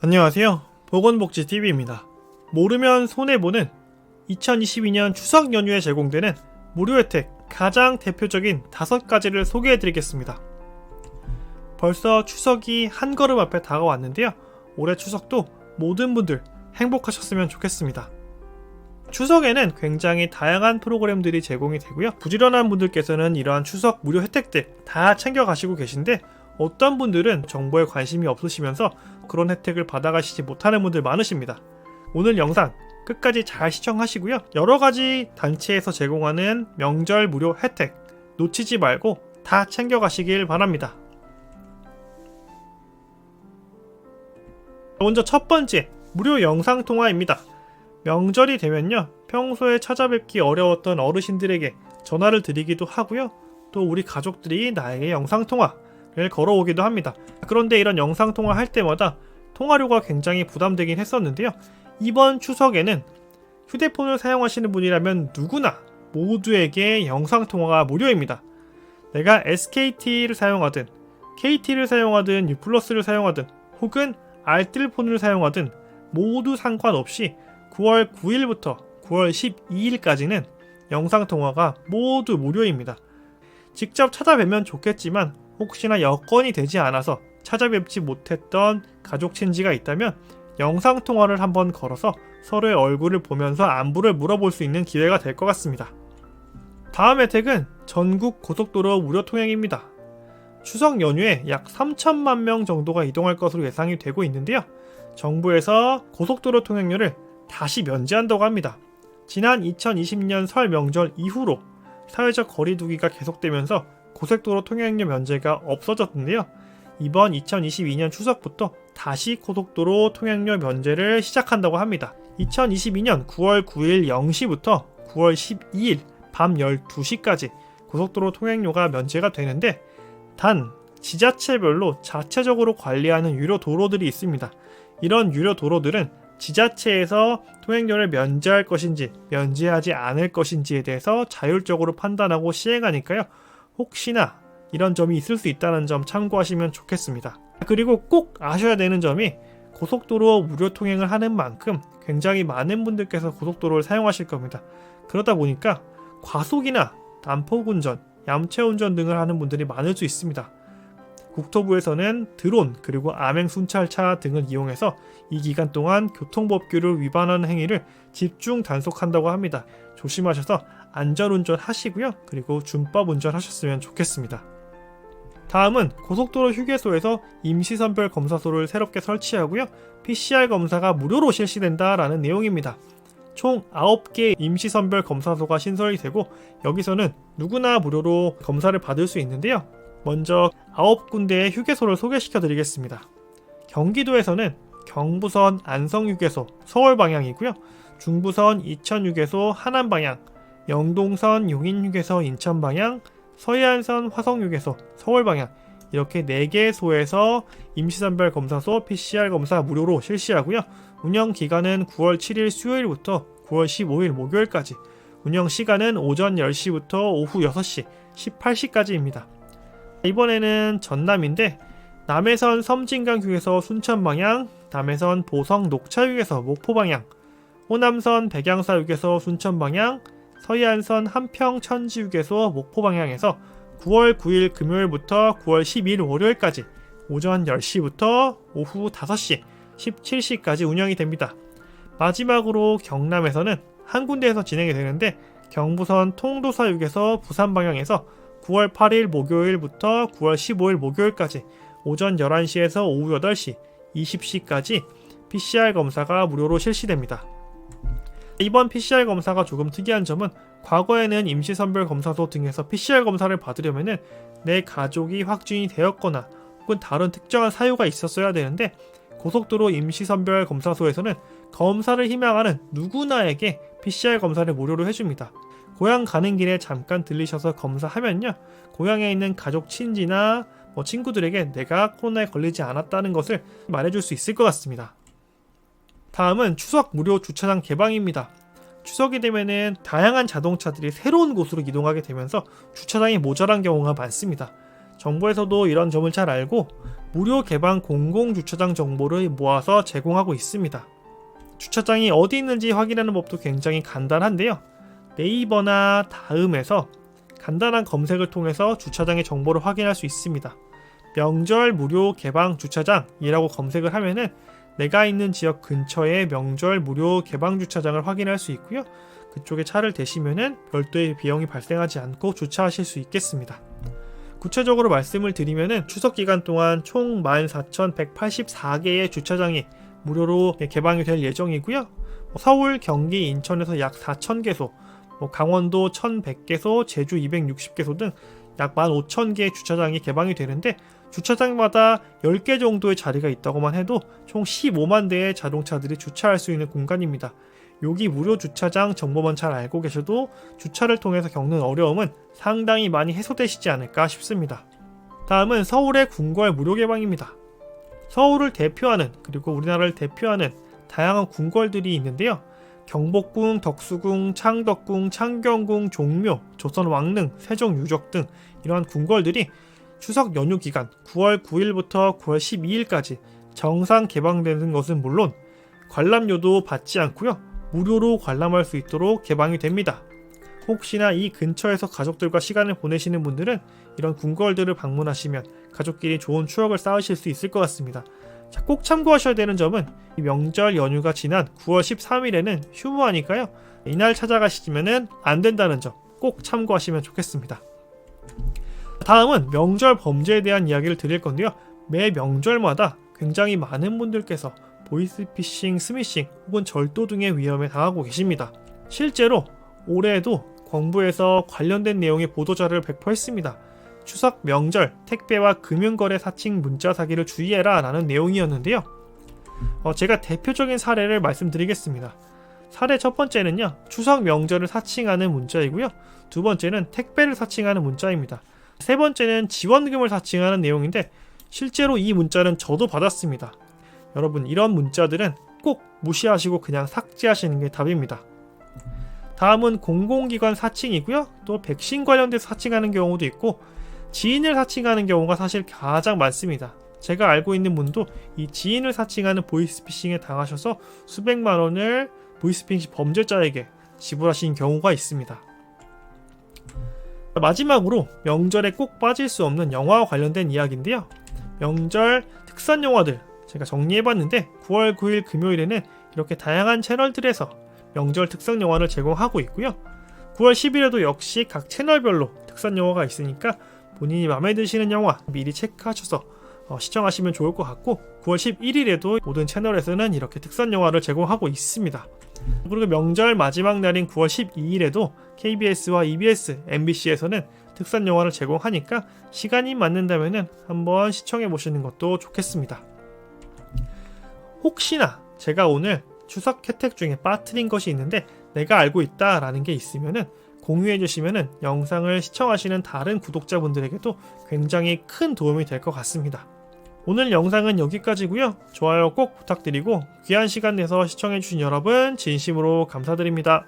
안녕하세요. 보건복지TV입니다. 모르면 손해보는 2022년 추석 연휴에 제공되는 무료 혜택 가장 대표적인 5가지를 소개해드리겠습니다. 벌써 추석이 한 걸음 앞에 다가왔는데요. 올해 추석도 모든 분들 행복하셨으면 좋겠습니다. 추석에는 굉장히 다양한 프로그램들이 제공이 되고요. 부지런한 분들께서는 이러한 추석 무료 혜택들 다 챙겨가시고 계신데, 어떤 분들은 정보에 관심이 없으시면서 그런 혜택을 받아가시지 못하는 분들 많으십니다. 오늘 영상 끝까지 잘 시청하시고요. 여러가지 단체에서 제공하는 명절 무료 혜택 놓치지 말고 다 챙겨가시길 바랍니다. 먼저 첫 번째, 무료 영상통화입니다. 명절이 되면요, 평소에 찾아뵙기 어려웠던 어르신들에게 전화를 드리기도 하고요. 또 우리 가족들이 나에게 영상통화를 걸어오기도 합니다. 그런데 이런 영상통화 할 때마다 통화료가 굉장히 부담되긴 했었는데요. 이번 추석에는 휴대폰을 사용하시는 분이라면 누구나 모두에게 영상통화가 무료입니다. 내가 SKT를 사용하든 KT를 사용하든 U+를 사용하든 혹은 알뜰폰을 사용하든 모두 상관없이 9월 9일부터 9월 12일까지는 영상통화가 모두 무료입니다. 직접 찾아뵈면 좋겠지만 혹시나 여건이 되지 않아서 찾아뵙지 못했던 가족 친지가 있다면 영상통화를 한번 걸어서 서로의 얼굴을 보면서 안부를 물어볼 수 있는 기회가 될 것 같습니다. 다음 혜택은 전국 고속도로 무료 통행입니다. 추석 연휴에 약 3천만 명 정도가 이동할 것으로 예상이 되고 있는데요. 정부에서 고속도로 통행료를 다시 면제한다고 합니다. 지난 2020년 설 명절 이후로 사회적 거리두기가 계속되면서 고속도로 통행료 면제가 없어졌는데요. 이번 2022년 추석부터 다시 고속도로 통행료 면제를 시작한다고 합니다. 2022년 9월 9일 0시부터 9월 12일 밤 12시까지 고속도로 통행료가 면제가 되는데, 단 지자체별로 자체적으로 관리하는 유료 도로들이 있습니다. 이런 유료 도로들은 지자체에서 통행료를 면제할 것인지 면제하지 않을 것인지에 대해서 자율적으로 판단하고 시행하니까요. 혹시나 이런 점이 있을 수 있다는 점 참고하시면 좋겠습니다. 그리고 꼭 아셔야 되는 점이, 고속도로 무료 통행을 하는 만큼 굉장히 많은 분들께서 고속도로를 사용하실 겁니다. 그러다 보니까 과속이나 난폭운전, 얌체운전 등을 하는 분들이 많을 수 있습니다. 국토부에서는 드론 그리고 암행 순찰차 등을 이용해서 이 기간 동안 교통법규를 위반하는 행위를 집중 단속한다고 합니다. 조심하셔서 안전운전 하시고요. 그리고 준법 운전하셨으면 좋겠습니다. 다음은 고속도로 휴게소에서 임시선별 검사소를 새롭게 설치하고요. PCR 검사가 무료로 실시된다라는 내용입니다. 총 9개 임시선별 검사소가 신설이 되고, 여기서는 누구나 무료로 검사를 받을 수 있는데요. 먼저 9군데의 휴게소를 소개시켜 드리겠습니다. 경기도에서는 경부선 안성휴게소 서울 방향이고요. 중부선 이천휴게소 하남 방향, 영동선 용인휴게소 인천 방향, 서해안선 화성휴게소 서울 방향, 이렇게 4개소에서 임시선별 검사소 PCR 검사 무료로 실시하고요. 운영 기간은 9월 7일 수요일부터 9월 15일 목요일까지, 운영 시간은 오전 10시부터 오후 6시, 18시까지입니다. 이번에는 전남인데, 남해선 섬진강휴게소 순천방향, 남해선 보성 녹차휴게소 목포방향, 호남선 백양사휴게소 순천방향, 서해안선 한평천지휴게소 목포방향에서 9월 9일 금요일부터 9월 12일 월요일까지 오전 10시부터 오후 5시, 17시까지 운영이 됩니다. 마지막으로 경남에서는 한 군데에서 진행이 되는데, 경부선 통도사휴게소 부산방향에서 9월 8일 목요일부터 9월 15일 목요일까지 오전 11시에서 오후 8시, 20시까지 PCR 검사가 무료로 실시됩니다. 이번 PCR 검사가 조금 특이한 점은, 과거에는 임시선별 검사소 등에서 PCR 검사를 받으려면 내 가족이 확진이 되었거나 혹은 다른 특정한 사유가 있었어야 되는데, 고속도로 임시선별 검사소에서는 검사를 희망하는 누구나에게 PCR 검사를 무료로 해줍니다. 고향 가는 길에 잠깐 들리셔서 검사하면요, 고향에 있는 가족 친지나 친구들에게 내가 코로나에 걸리지 않았다는 것을 말해줄 수 있을 것 같습니다. 다음은 추석 무료 주차장 개방입니다. 추석이 되면은 다양한 자동차들이 새로운 곳으로 이동하게 되면서 주차장이 모자란 경우가 많습니다. 정부에서도 이런 점을 잘 알고 무료 개방 공공주차장 정보를 모아서 제공하고 있습니다. 주차장이 어디 있는지 확인하는 법도 굉장히 간단한데요. 네이버나 다음에서 간단한 검색을 통해서 주차장의 정보를 확인할 수 있습니다. 명절 무료 개방 주차장이라고 검색을 하면은 내가 있는 지역 근처에 명절 무료 개방 주차장을 확인할 수 있고요. 그쪽에 차를 대시면은 별도의 비용이 발생하지 않고 주차하실 수 있겠습니다. 구체적으로 말씀을 드리면은 추석 기간 동안 총 14,184개의 주차장이 무료로 개방이 될 예정이고요. 서울, 경기, 인천에서 약 4,000개소, 강원도 1,100개소, 제주 260개소 등 약 15,000개의 주차장이 개방이 되는데 주차장마다 10개 정도의 자리가 있다고만 해도 총 15만 대의 자동차들이 주차할 수 있는 공간입니다. 여기 무료 주차장 정보만 잘 알고 계셔도 주차를 통해서 겪는 어려움은 상당히 많이 해소되시지 않을까 싶습니다. 다음은 서울의 궁궐 무료 개방입니다. 서울을 대표하는 그리고 우리나라를 대표하는 다양한 궁궐들이 있는데요. 경복궁, 덕수궁, 창덕궁, 창경궁, 종묘, 조선왕릉, 세종유적 등 이러한 궁궐들이 추석 연휴 기간 9월 9일부터 9월 12일까지 정상 개방되는 것은 물론 관람료도 받지 않고요. 무료로 관람할 수 있도록 개방이 됩니다. 혹시나 이 근처에서 가족들과 시간을 보내시는 분들은 이런 궁궐들을 방문하시면 가족끼리 좋은 추억을 쌓으실 수 있을 것 같습니다. 자, 꼭 참고하셔야 되는 점은 이 명절 연휴가 지난 9월 13일에는 휴무하니까요. 이날 찾아가시면 안 된다는 점 꼭 참고하시면 좋겠습니다. 다음은 명절 범죄에 대한 이야기를 드릴 건데요. 매 명절마다 굉장히 많은 분들께서 보이스피싱, 스미싱 혹은 절도 등의 위험에 당하고 계십니다. 실제로 올해에도 정부에서 관련된 내용의 보도자료를 배포했습니다. 추석 명절 택배와 금융거래 사칭 문자 사기를 주의해라 라는 내용이었는데요. 제가 대표적인 사례를 말씀드리겠습니다. 사례 첫 번째는요. 추석 명절을 사칭하는 문자이고요. 두 번째는 택배를 사칭하는 문자입니다. 세 번째는 지원금을 사칭하는 내용인데 실제로 이 문자는 저도 받았습니다. 여러분 이런 문자들은 꼭 무시하시고 그냥 삭제하시는 게 답입니다. 다음은 공공기관 사칭이고요. 또 백신 관련돼서 사칭하는 경우도 있고 지인을 사칭하는 경우가 사실 가장 많습니다. 제가 알고 있는 분도 이 지인을 사칭하는 보이스피싱에 당하셔서 수백만 원을 보이스피싱 범죄자에게 지불하신 경우가 있습니다. 마지막으로 명절에 꼭 빠질 수 없는 영화와 관련된 이야기인데요. 명절 특선 영화들 제가 정리해봤는데 9월 9일 금요일에는 이렇게 다양한 채널들에서 명절 특선 영화를 제공하고 있고요. 9월 10일에도 역시 각 채널별로 특선 영화가 있으니까 본인이 마음에 드시는 영화 미리 체크하셔서 시청하시면 좋을 것 같고 9월 11일에도 모든 채널에서는 이렇게 특선 영화를 제공하고 있습니다. 그리고 명절 마지막 날인 9월 12일에도 KBS와 EBS, MBC에서는 특선 영화를 제공하니까 시간이 맞는다면 한번 시청해 보시는 것도 좋겠습니다. 혹시나 제가 오늘 추석 혜택 중에 빠뜨린 것이 있는데 내가 알고 있다 라는 게 있으면은 공유해 주시면은 영상을 시청하시는 다른 구독자분들에게도 굉장히 큰 도움이 될 것 같습니다. 오늘 영상은 여기까지고요. 좋아요 꼭 부탁드리고 귀한 시간 내서 시청해 주신 여러분 진심으로 감사드립니다.